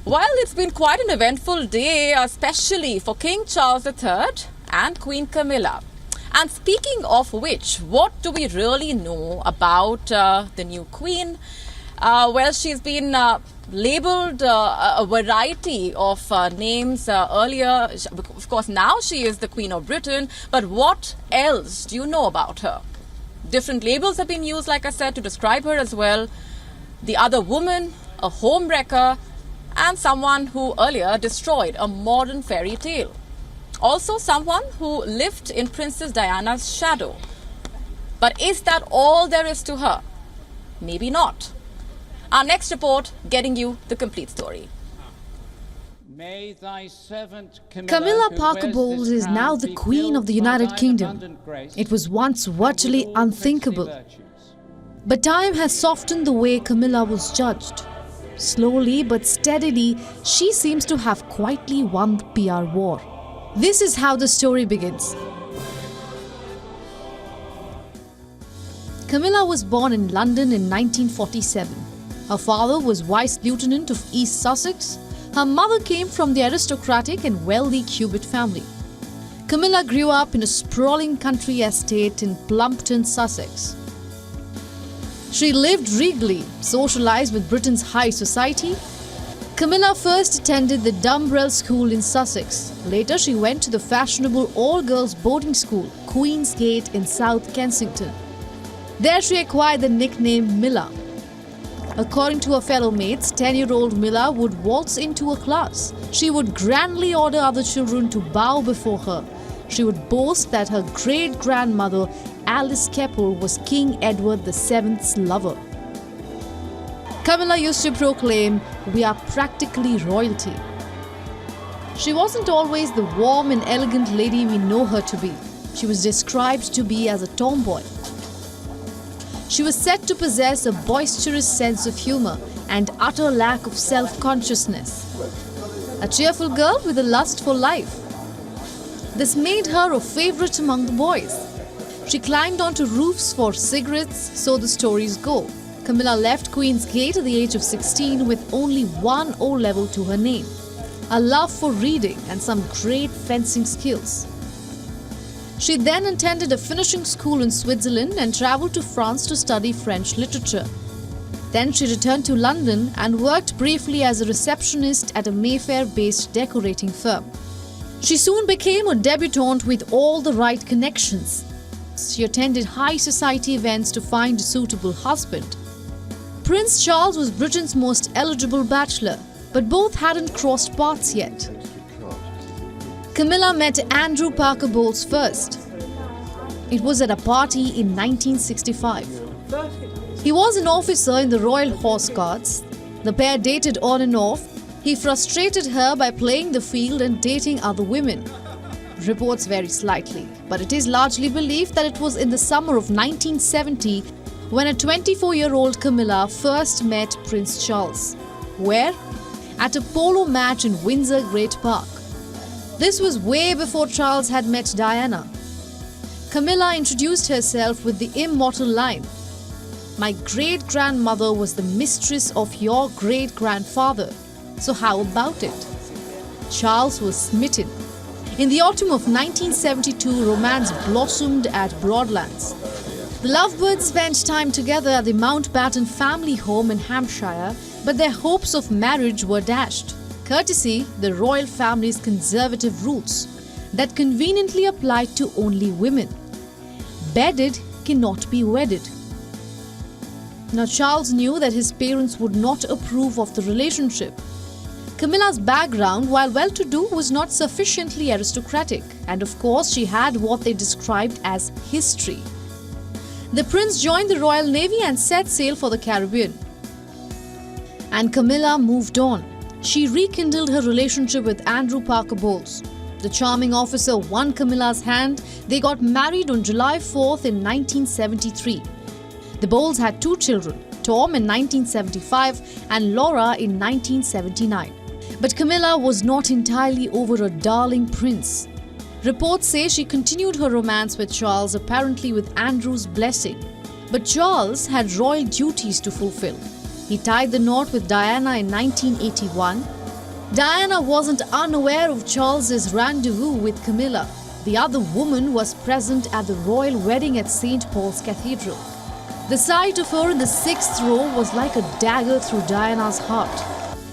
Well, it's been quite an eventful day, especially for King Charles III and Queen Camilla. And speaking of which, what do we really know about the new Queen? Well, she's been labelled a variety of names earlier. Of course, now she is the Queen of Britain. But what else do you know about her? Different labels have been used, like I said, to describe her as well. The other woman, a homewrecker, and someone who earlier destroyed a modern fairy tale. Also someone who lived in Princess Diana's shadow. But is that all there is to her? Maybe not. Our next report getting you the complete story. May thy servant Camilla Parker Bowles is now the Queen of the United Kingdom. It was once virtually unthinkable. But time has softened the way Camilla was judged. Slowly but steadily, she seems to have quietly won the PR war. This is how the story begins. Camilla was born in London in 1947. Her father was Vice Lieutenant of East Sussex. Her mother came from the aristocratic and wealthy Cubitt family. Camilla grew up in a sprawling country estate in Plumpton, Sussex. She lived regally, socialized with Britain's high society. Camilla first attended the Dumbrell School in Sussex. Later, she went to the fashionable all-girls boarding school, Queen's Gate in South Kensington. There she acquired the nickname Milla. According to her fellow mates, 10-year-old Milla would waltz into a class. She would grandly order other children to bow before her. She would boast that her great-grandmother, Alice Keppel, was King Edward VII's lover. Camilla used to proclaim, "We are practically royalty." She wasn't always the warm and elegant lady we know her to be. She was described to be as a tomboy. She was said to possess a boisterous sense of humor and utter lack of self-consciousness. A cheerful girl with a lust for life. This made her a favorite among the boys. She climbed onto roofs for cigarettes, so the stories go. Camilla left Queen's Gate at the age of 16 with only one O-level to her name, a love for reading and some great fencing skills. She then attended a finishing school in Switzerland and travelled to France to study French literature. Then she returned to London and worked briefly as a receptionist at a Mayfair-based decorating firm. She soon became a debutante with all the right connections. She attended high society events to find a suitable husband. Prince Charles was Britain's most eligible bachelor, but both hadn't crossed paths yet. Camilla met Andrew Parker Bowles first. It was at a party in 1965. He was an officer in the Royal Horse Guards. The pair dated on and off. He frustrated her by playing the field and dating other women. Reports vary slightly, but it is largely believed that it was in the summer of 1970 when a 24-year-old Camilla first met Prince Charles. Where? At a polo match in Windsor Great Park. This was way before Charles had met Diana. Camilla introduced herself with the immortal line, "My great-grandmother was the mistress of your great-grandfather. So how about it?" Charles was smitten. In the autumn of 1972, romance blossomed at Broadlands. The lovebirds spent time together at the Mountbatten family home in Hampshire, but their hopes of marriage were dashed, courtesy the royal family's conservative rules that conveniently applied to only women. Bedded cannot be wedded. Now Charles knew that his parents would not approve of the relationship. Camilla's background, while well-to-do, was not sufficiently aristocratic, and of course she had what they described as history. The prince joined the Royal Navy and set sail for the Caribbean. And Camilla moved on. She rekindled her relationship with Andrew Parker Bowles. The charming officer won Camilla's hand. They got married on July 4th in 1973. The Bowles had 2 children, Tom in 1975 and Laura in 1979. But Camilla was not entirely over a darling prince. Reports say she continued her romance with Charles, apparently with Andrew's blessing. But Charles had royal duties to fulfill. He tied the knot with Diana in 1981. Diana wasn't unaware of Charles's rendezvous with Camilla. The other woman was present at the royal wedding at St. Paul's Cathedral. The sight of her in the 6th row was like a dagger through Diana's heart.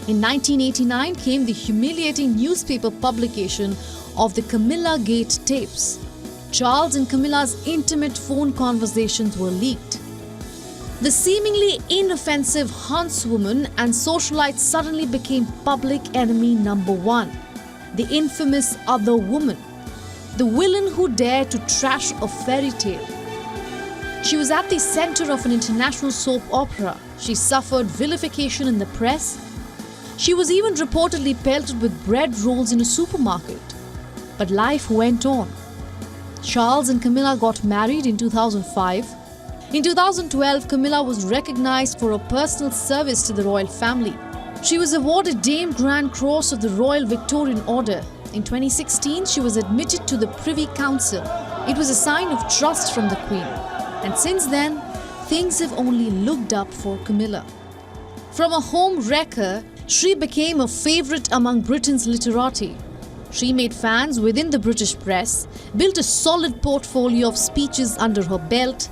In 1989 came the humiliating newspaper publication of the Camilla Gate tapes. Charles and Camilla's intimate phone conversations were leaked. The seemingly inoffensive huntswoman and socialite suddenly became public enemy number one. The infamous other woman. The villain who dared to trash a fairy tale. She was at the center of an international soap opera. She suffered vilification in the press. She was even reportedly pelted with bread rolls in a supermarket. But life went on. Charles and Camilla got married in 2005. In 2012, Camilla was recognized for her personal service to the royal family. She was awarded Dame Grand Cross of the Royal Victorian Order. In 2016, she was admitted to the Privy Council. It was a sign of trust from the Queen. And since then, things have only looked up for Camilla. From a home wrecker, she became a favorite among Britain's literati. She made fans within the British press, built a solid portfolio of speeches under her belt.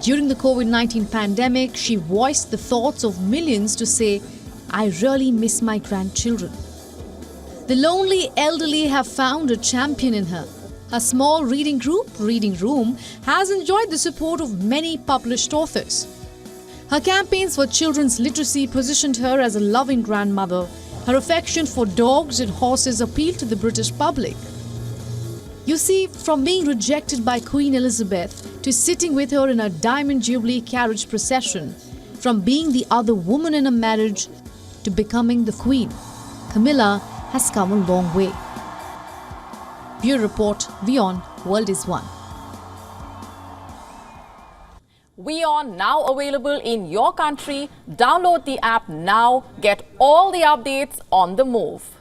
During the COVID-19 pandemic, she voiced the thoughts of millions to say, "I really miss my grandchildren." The lonely elderly have found a champion in her. Her small reading group, Reading Room, has enjoyed the support of many published authors. Her campaigns for children's literacy positioned her as a loving grandmother. Her affection for dogs and horses appealed to the British public. You see, from being rejected by Queen Elizabeth to sitting with her in a Diamond Jubilee carriage procession, from being the other woman in a marriage to becoming the Queen, Camilla has come a long way. Bureau Report, WION World is One. WION now available in your country. Download the app now. Get all the updates on the move.